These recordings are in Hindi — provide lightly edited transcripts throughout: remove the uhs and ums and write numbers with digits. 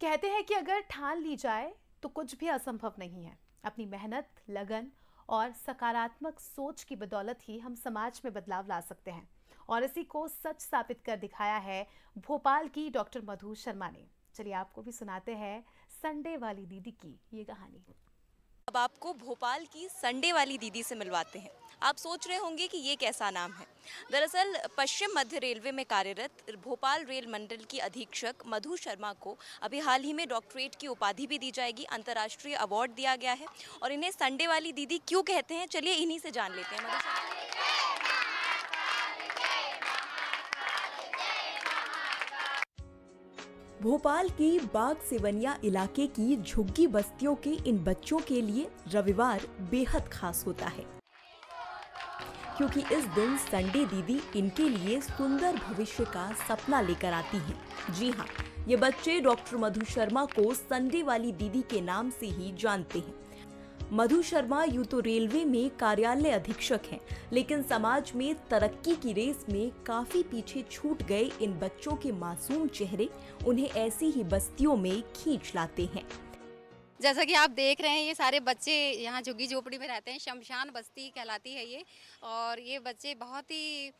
कहते हैं कि अगर ठान ली जाए तो कुछ भी असंभव नहीं है। अपनी मेहनत, लगन और सकारात्मक सोच की बदौलत ही हम समाज में बदलाव ला सकते हैं। और इसी को सच साबित कर दिखाया है भोपाल की डॉक्टर मधु शर्मा ने। चलिए आपको भी सुनाते हैं संडे वाली दीदी की ये कहानी। अब आपको भोपाल की संडे वाली दीदी से मिलवाते हैं। आप सोच रहे होंगे कि ये कैसा नाम है। दरअसल पश्चिम मध्य रेलवे में कार्यरत भोपाल रेल मंडल की अधीक्षक मधु शर्मा को अभी हाल ही में डॉक्टरेट की उपाधि भी दी जाएगी, अंतर्राष्ट्रीय अवार्ड दिया गया है। और इन्हें संडे वाली दीदी क्यों कहते हैं, चलिए इन्हीं से जान लेते हैं। मधु शर्मा, भोपाल की बाग सिवनिया इलाके की झुग्गी बस्तियों के इन बच्चों के लिए रविवार बेहद खास होता है, क्योंकि इस दिन संडे दीदी इनके लिए सुंदर भविष्य का सपना लेकर आती हैं। जी हाँ, ये बच्चे डॉक्टर मधु शर्मा को संडे वाली दीदी के नाम से ही जानते हैं। मधु शर्मा यूं तो रेलवे में कार्यालय अधीक्षक हैं, लेकिन समाज में तरक्की की रेस में काफी पीछे छूट गए इन बच्चों के मासूम चेहरे उन्हें ऐसी ही बस्तियों में खींच लाते हैं। जैसा कि आप देख रहे हैं, ये सारे बच्चे यहाँ झुग्गी झोपड़ी में रहते हैं। शमशान बस्ती कहलाती है ये। और ये बच्चे बहुत ही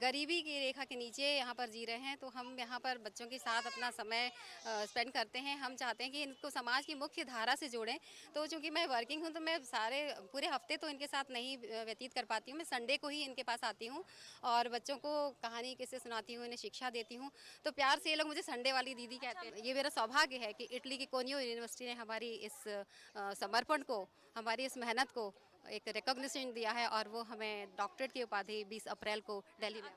गरीबी की रेखा के नीचे यहाँ पर जी रहे हैं। तो हम यहाँ पर बच्चों के साथ अपना समय स्पेंड करते हैं। हम चाहते हैं कि इनको समाज की मुख्य धारा से जोड़ें। तो चूँकि मैं वर्किंग हूँ, तो मैं सारे पूरे हफ्ते तो इनके साथ नहीं व्यतीत कर पाती हूँ। मैं संडे को ही इनके पास आती हूँ और बच्चों को कहानी किस्से सुनाती हूँ, इन्हें शिक्षा देती हूँ। तो प्यार से ये लोग मुझे संडे वाली दीदी कहते हैं। ये मेरा सौभाग्य है कि इटली की कोनियो यूनिवर्सिटी ने हमारी इस समर्पण को, हमारी इस मेहनत को एक रिकॉग्निशन दिया है और वो हमें डॉक्टरेट की उपाधि 20 अप्रैल को दिल्ली में।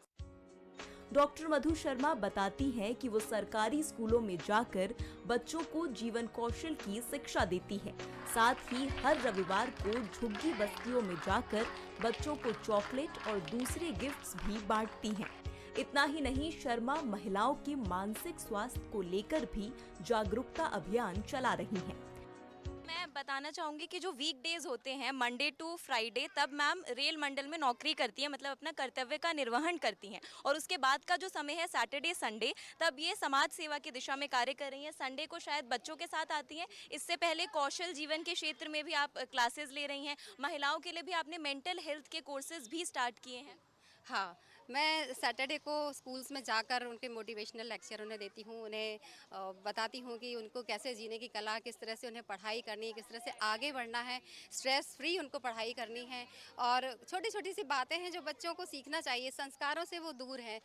डॉक्टर मधु शर्मा बताती हैं कि वो सरकारी स्कूलों में जाकर बच्चों को जीवन कौशल की शिक्षा देती है। साथ ही हर रविवार को झुग्गी बस्तियों में जाकर बच्चों को चॉकलेट और दूसरे गिफ्ट्स भी बांटती हैं। इतना ही नहीं, शर्मा महिलाओं के मानसिक स्वास्थ्य को लेकर भी जागरूकता अभियान चला रही हैं। मैं बताना चाहूँगी कि जो वीकडेज होते हैं, मंडे टू फ्राइडे, तब मैम रेल मंडल में नौकरी करती हैं, मतलब अपना कर्तव्य का निर्वहन करती हैं। और उसके बाद का जो समय है सैटरडे संडे, तब ये समाज सेवा की दिशा में कार्य कर रही हैं। संडे को शायद बच्चों के साथ आती हैं। इससे पहले कौशल जीवन के क्षेत्र में भी आप क्लासेस ले रही हैं। महिलाओं के लिए भी आपने मेंटल हेल्थ के कोर्सेज भी स्टार्ट किए हैं। हाँ, मैं सैटरडे को स्कूल्स में जाकर उनके मोटिवेशनल लेक्चर उन्हें देती हूँ। उन्हें बताती हूँ कि उनको कैसे जीने की कला, किस तरह से उन्हें पढ़ाई करनी है, किस तरह से आगे बढ़ना है, स्ट्रेस फ्री उनको पढ़ाई करनी है। और छोटी छोटी सी बातें हैं जो बच्चों को सीखना चाहिए, संस्कारों से वो दूर हैं।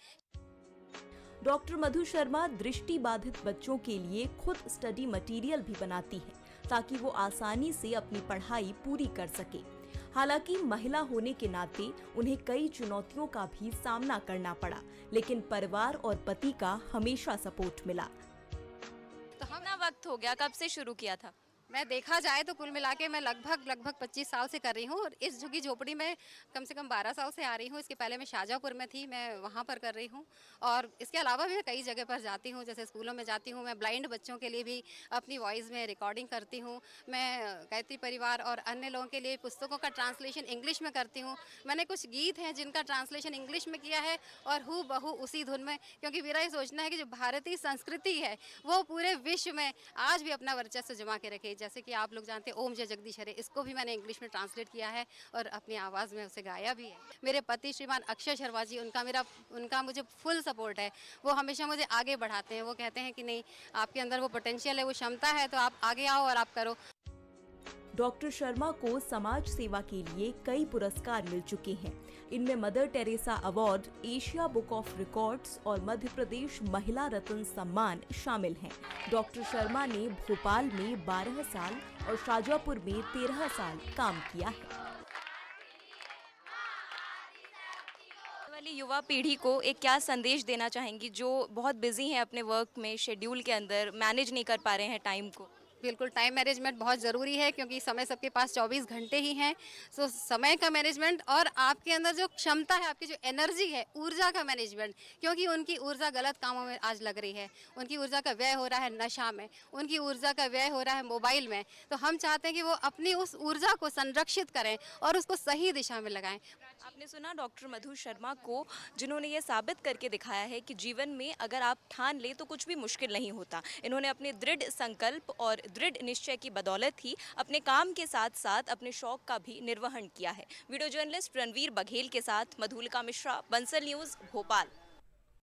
डॉक्टर मधु शर्मा दृष्टि बाधित बच्चों के लिए खुद स्टडी मटेरियल भी बनाती है, ताकि वो आसानी से अपनी पढ़ाई पूरी कर सके। हालांकि महिला होने के नाते उन्हें कई चुनौतियों का भी सामना करना पड़ा, लेकिन परिवार और पति का हमेशा सपोर्ट मिला। तो कितना वक्त हो गया, कब से शुरू किया था? मैं देखा जाए तो कुल मिला के मैं लगभग 25 साल से कर रही हूँ। और इस झुग्गी झोपड़ी में कम से कम 12 साल से आ रही हूँ। इसके पहले मैं शाहजहाँपुर में थी, मैं वहाँ पर कर रही हूँ। और इसके अलावा भी मैं कई जगह पर जाती हूँ, जैसे स्कूलों में जाती हूँ। मैं ब्लाइंड बच्चों के लिए भी अपनी वॉइस में रिकॉर्डिंग करती हूँ। मैं गायत्री परिवार और अन्य लोगों के लिए पुस्तकों का ट्रांसलेशन इंग्लिश में करती हूँ। मैंने कुछ गीत हैं जिनका ट्रांसलेशन इंग्लिश में किया है और हूँ बहू उसी धुन में, क्योंकि मेरा ये सोचना है कि जो भारतीय संस्कृति है वो पूरे विश्व में आज भी अपना वर्चस्व जमा के रखे। जैसे कि आप लोग जानते हैं ओम जय जगदीश हरे, इसको भी मैंने इंग्लिश में ट्रांसलेट किया है और अपनी आवाज़ में उसे गाया भी है। मेरे पति श्रीमान अक्षय शर्मा जी, उनका मुझे फुल सपोर्ट है। वो हमेशा मुझे आगे बढ़ाते हैं। वो कहते हैं कि नहीं, आपके अंदर वो पोटेंशियल है, वो क्षमता है, तो आप आगे आओ और आप करो। डॉक्टर शर्मा को समाज सेवा के लिए कई पुरस्कार मिल चुके हैं। इनमें mother Teresa award, Asia book of records और मध्य प्रदेश महिला रत्न सम्मान शामिल हैं। डॉक्टर शर्मा ने भोपाल में 12 साल और शाहजहाँपुर में 13 साल काम किया है। वाली युवा पीढ़ी को एक क्या संदेश देना चाहेंगी, जो बहुत बिजी हैं अपने वर्क में, शेड्यूल के अंदर मैनेज नहीं कर पा रहे हैं टाइम को? बिल्कुल, टाइम मैनेजमेंट बहुत ज़रूरी है क्योंकि समय सबके पास 24 घंटे ही हैं। सो समय का मैनेजमेंट और आपके अंदर जो क्षमता है, आपकी जो एनर्जी है, ऊर्जा का मैनेजमेंट, क्योंकि उनकी ऊर्जा गलत कामों में आज लग रही है। उनकी ऊर्जा का व्यय हो रहा है नशा में, उनकी ऊर्जा का व्यय हो रहा है मोबाइल में। तो हम चाहते हैं कि वो अपनी उस ऊर्जा को संरक्षित करें और उसको सही दिशा में लगाएँ। आपने सुना डॉक्टर मधु शर्मा को, जिन्होंने ये साबित करके दिखाया है कि जीवन में अगर आप ठान ले तो कुछ भी मुश्किल नहीं होता। इन्होंने अपने दृढ़ संकल्प और दृढ़ निश्चय की बदौलत ही अपने काम के साथ साथ अपने शौक का भी निर्वहन किया है। वीडियो जर्नलिस्ट रणवीर बघेल के साथ मधुलिका मिश्रा, बंसल न्यूज़, भोपाल।